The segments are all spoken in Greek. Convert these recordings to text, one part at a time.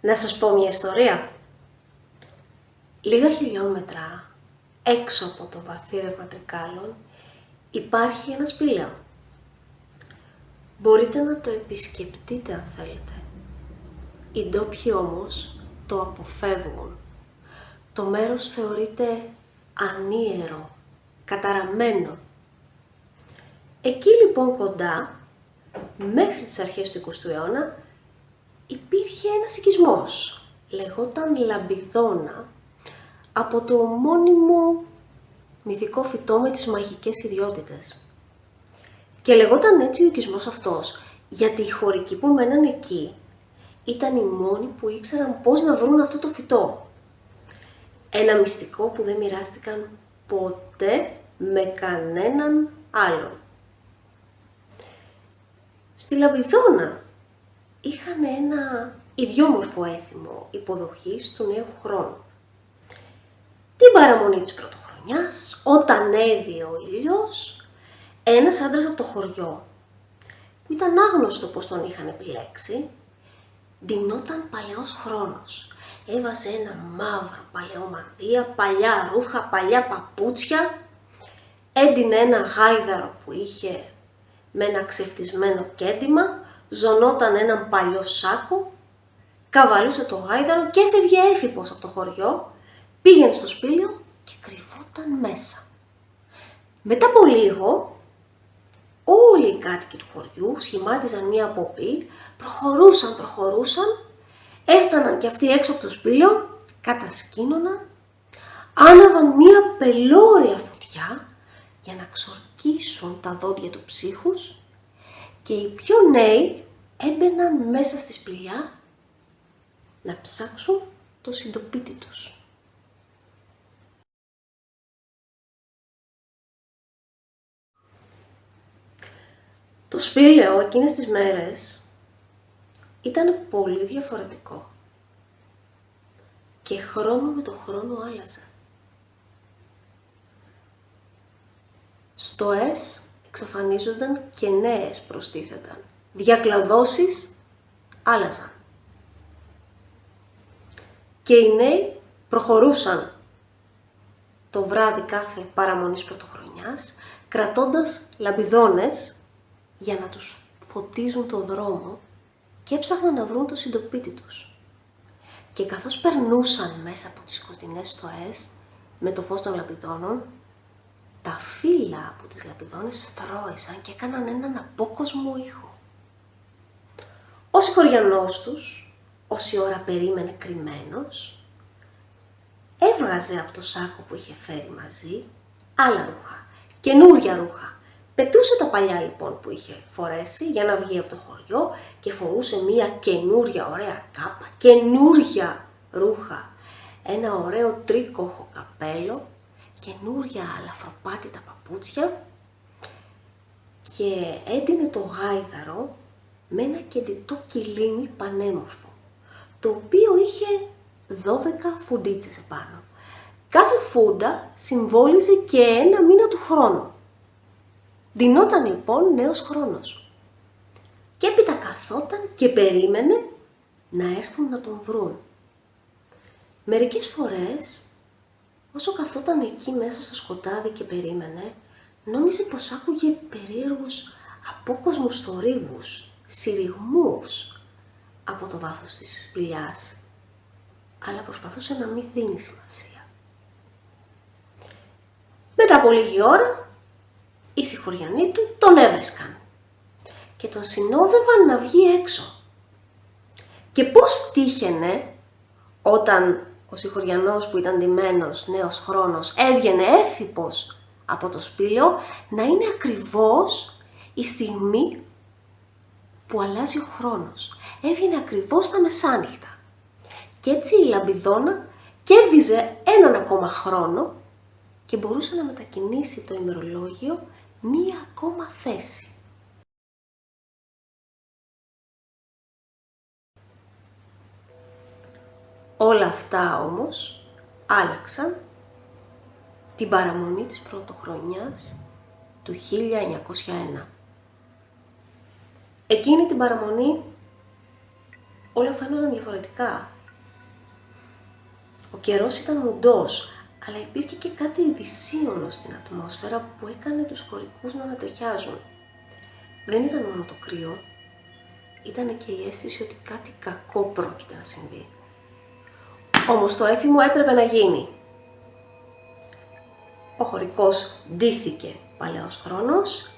Να σας πω μια ιστορία. Λίγα χιλιόμετρα έξω από το βαθύ ρεύμα Τρικάλων υπάρχει ένα σπήλαιο. Μπορείτε να το επισκεπτείτε αν θέλετε. Οι ντόπιοι όμως το αποφεύγουν. Το μέρος θεωρείται ανίερο, καταραμένο. Εκεί λοιπόν κοντά, μέχρι τις αρχές του 20ου αιώνα, υπήρχε ένας οικισμός. Λεγόταν Λαμπιδώνα, από το ομώνυμο μυθικό φυτό με τις μαγικές ιδιότητες. Και λεγόταν έτσι ο οικισμός αυτός, γιατί οι χωρικοί που μέναν εκεί ήταν οι μόνοι που ήξεραν πώς να βρουν αυτό το φυτό. Ένα μυστικό που δεν μοιράστηκαν ποτέ με κανέναν άλλον. Στη Λαμπιδώνα είχαν ένα ιδιόμορφο έθιμο υποδοχής του νέου χρόνου. Την παραμονή της πρωτοχρονιάς, όταν έδιε ο ήλιος, ένας άντρας από το χωριό, που ήταν άγνωστο πως τον είχαν επιλέξει, ντυνόταν παλαιός χρόνος. Έβαζε ένα μαύρο παλαιό μανδύα, παλιά ρούχα, παλιά παπούτσια, έντυνε ένα γάιδαρο που είχε με ένα ξεφτισμένο κέντημα, ζωνόταν έναν παλιό σάκο, καβαλούσε το γάιδαρο και έφευγε έφυπος από το χωριό, πήγαινε στο σπήλαιο και κρυβόταν μέσα. Μετά από λίγο, όλοι οι κάτοικοι του χωριού σχημάτιζαν μία αποπή, προχωρούσαν, έφταναν κι αυτοί έξω από το σπήλαιο, κατασκήνωναν, άναβαν μία πελώρια φωτιά για να ξορκίσουν τα δόντια του ψύχους και οι πιο νέοι έμπαιναν μέσα στη σπηλιά να ψάξουν το συντοπίτη τους. Το σπήλαιο εκείνες τις μέρες ήταν πολύ διαφορετικό και χρόνο με το χρόνο άλλαζε. Στοές εξαφανίζονταν και νέες προστίθενταν. Διακλαδώσεις άλλαζαν. Και οι νέοι προχωρούσαν το βράδυ κάθε παραμονής πρωτοχρονιάς, κρατώντας λαμπιδώνες για να τους φωτίζουν το δρόμο και έψαχναν να βρουν το συντοπίτη τους. Και καθώς περνούσαν μέσα από τις κοντινές στοές με το φως των λαμπιδώνων, τα φύλλα από τις λαμπιδώνες στρώισαν και έκαναν έναν απόκοσμο ήχο. Ο συγχωριανός τους, όση ώρα περίμενε κρυμμένος, έβγαζε από το σάκο που είχε φέρει μαζί άλλα ρούχα, καινούρια ρούχα. Πετούσε τα παλιά λοιπόν που είχε φορέσει για να βγει από το χωριό και φορούσε μία καινούρια ωραία κάπα, καινούρια ρούχα, ένα ωραίο τρίκοχο καπέλο, καινούρια αλαφροπάτητα παπούτσια και έντυνε το γάιδαρο με ένα κεντητό κιλίμι πανέμορφο, το οποίο είχε 12 φουντίτσες επάνω. Κάθε φούντα συμβόλιζε και ένα μήνα του χρόνου. Ντυνόταν λοιπόν νέος χρόνος. Και έπειτα καθόταν και περίμενε να έρθουν να τον βρουν. Μερικές φορές, όσο καθόταν εκεί μέσα στο σκοτάδι και περίμενε, νόμιζε πως άκουγε περίεργους απόκοσμους θορύβους, συρριγμούς από το βάθος της σπηλιάς, αλλά προσπαθούσε να μην δίνει σημασία. Μετά από λίγη ώρα, οι συγχωριανοί του τον έβρισκαν και τον συνόδευαν να βγει έξω. Και πώς τύχαινε όταν ο συγχωριανός που ήταν ντυμένος νέος χρόνος έβγαινε έφυπος από το σπήλαιο, να είναι ακριβώς η στιγμή που αλλάζει ο χρόνος. Έβγαινε ακριβώς τα μεσάνυχτα. Και έτσι η Λαμπιδώνα κέρδιζε έναν ακόμα χρόνο και μπορούσε να μετακινήσει το ημερολόγιο μία ακόμα θέση. Όλα αυτά όμως άλλαξαν την παραμονή της πρωτοχρονιάς του 1901. Εκείνη την παραμονή όλα φαίνονταν διαφορετικά. καιρός ήταν μουντός, αλλά υπήρχε και κάτι δυσίωνο στην ατμόσφαιρα που έκανε τους χωρικούς να ανατριχιάζουν. Δεν ήταν μόνο το κρύο, ήταν και η αίσθηση ότι κάτι κακό πρόκειται να συμβεί. Όμως το έφημο έπρεπε να γίνει. Ο χωρικός ντύθηκε παλαιός χρόνος,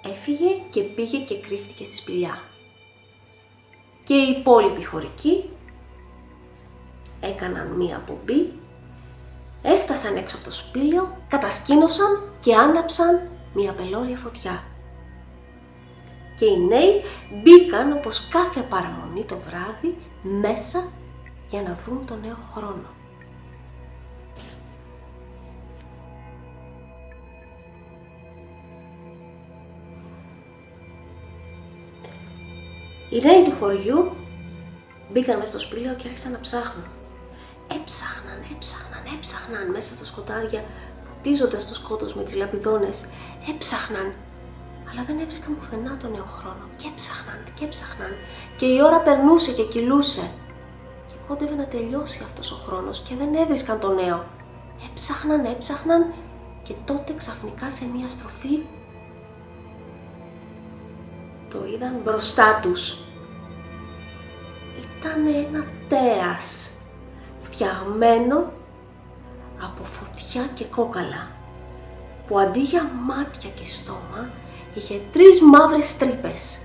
έφυγε και πήγε και κρύφτηκε στη σπηλιά. Και οι υπόλοιποι χωρικοί έκαναν μία πομπή, έφτασαν έξω από το σπήλαιο, κατασκήνωσαν και άναψαν μία πελώρια φωτιά. Και οι νέοι μπήκαν όπως κάθε παραμονή το βράδυ μέσα για να βρουν τον νέο χρόνο. Οι νέοι του χωριού μπήκαν μέσα στο σπήλαιο και άρχισαν να ψάχνουν. Έψαχναν μέσα στα σκοτάδια, ποτίζοντας το σκότος με τις λαμπιδόνες. Έψαχναν, αλλά δεν έβρισκαν πουθενά τον νέο χρόνο. Και έψαχναν και η ώρα περνούσε και κυλούσε. Και κόντευε να τελειώσει αυτός ο χρόνος και δεν έβρισκαν τον νέο. Έψαχναν και τότε ξαφνικά σε μία στροφή το είδαν μπροστά τους. Ήταν ένα τέρας, φτιαγμένο από φωτιά και κόκαλα, που αντί για μάτια και στόμα είχε 3 μαύρες τρύπες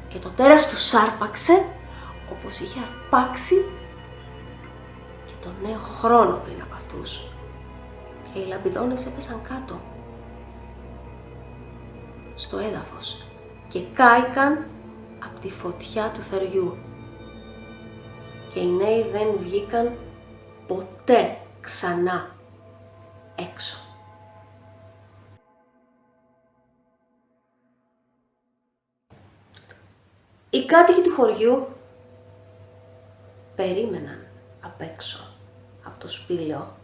και το τέρας τους άρπαξε όπως είχε αρπάξει και τον νέο χρόνο πριν από αυτούς. Και οι λαμπιδόνες έπεσαν κάτω στο έδαφος και κάηκαν από τη φωτιά του θεριού. Και οι νέοι δεν βγήκαν ποτέ ξανά έξω. Οι κάτοικοι του χωριού περίμεναν απ' έξω από το σπήλαιο,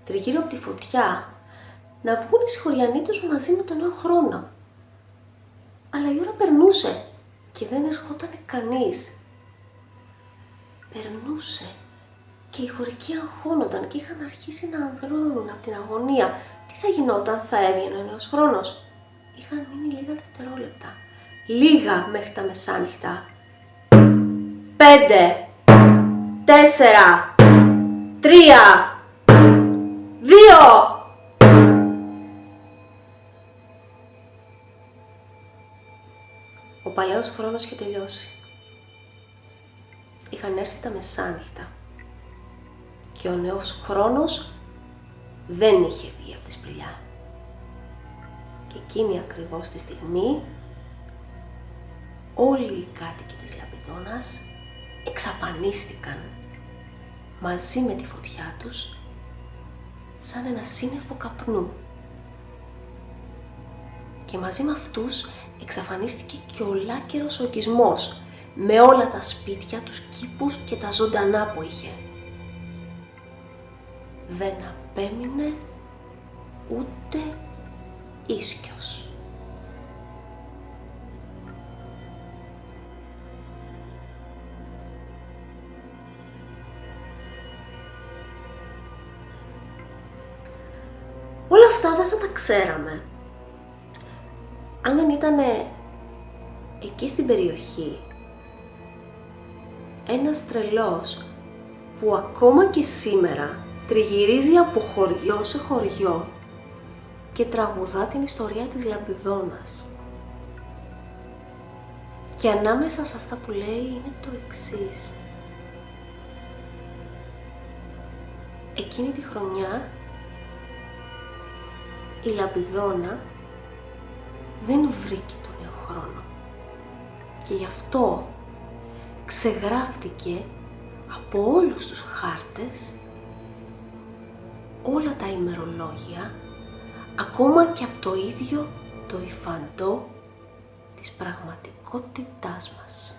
τριγύρω από τη φωτιά, να βγουν οι συγχωριανοί τους μαζί με τον νέο χρόνο. Αλλά η ώρα περνούσε και δεν ερχόταν κανείς. Περνούσε και οι χωρικοί αγχώνονταν και είχαν αρχίσει να ανδρώνουν από την αγωνία. Τι θα γινόταν, θα έβγαινε ο νέος χρόνος? Είχαν μείνει λίγα δευτερόλεπτα. Λίγα μέχρι τα μεσάνυχτα. 5, 4, 3, 2... Ο παλαιός χρόνος είχε τελειώσει. Είχαν έρθει τα μεσάνυχτα και ο νέος χρόνος δεν είχε βγει από τη σπηλιά. Και εκείνη ακριβώς τη στιγμή όλοι οι κάτοικοι της Λαμπιδόνας εξαφανίστηκαν μαζί με τη φωτιά τους σαν ένα σύννεφο καπνού. Και μαζί με αυτούς εξαφανίστηκε και ολάκερος ο οικισμός με όλα τα σπίτια, τους κήπους και τα ζωντανά που είχε. Δεν απέμεινε ούτε ίσκιος. Όλα αυτά δεν θα τα ξέραμε αν δεν ήταν εκεί στην περιοχή ένας τρελός που ακόμα και σήμερα τριγυρίζει από χωριό σε χωριό και τραγουδά την ιστορία της Λαμπιδόνας. Και ανάμεσα σε αυτά που λέει είναι το εξής. Εκείνη τη χρονιά η Λαμπιδόνα δεν βρήκε τον νέο χρόνο και γι' αυτό ξεγράφτηκε από όλους τους χάρτες, όλα τα ημερολόγια, ακόμα και από το ίδιο το υφαντό της πραγματικότητάς μας.